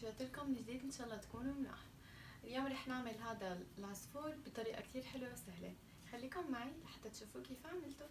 رجعت لكم من جديد، ان شاء الله تكونوا مناح. اليوم رح نعمل هذا العصفور بطريقة كتير حلوة وسهلة. خليكم معي لحتى تشوفوا كيف عملته.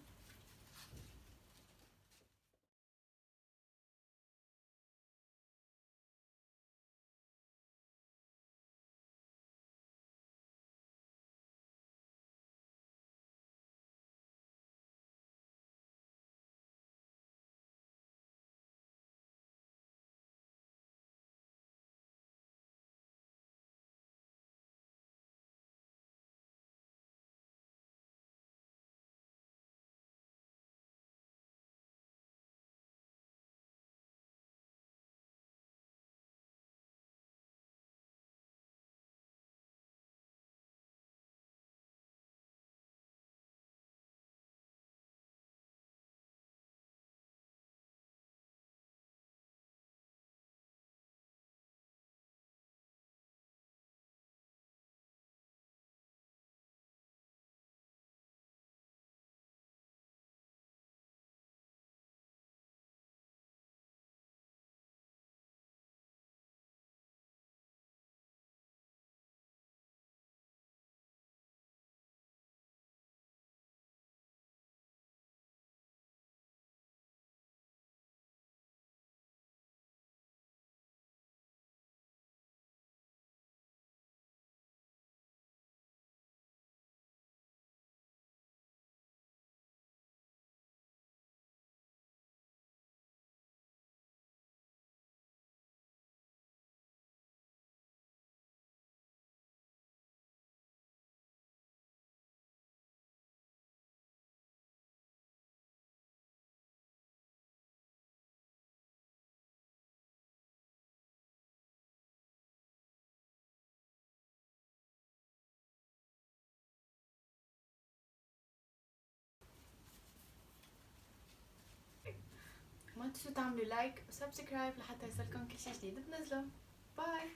ما تنسوا تعملوا لايك وسبسكرايب لحتى يوصلكم كل شي جديد بنزله. باي.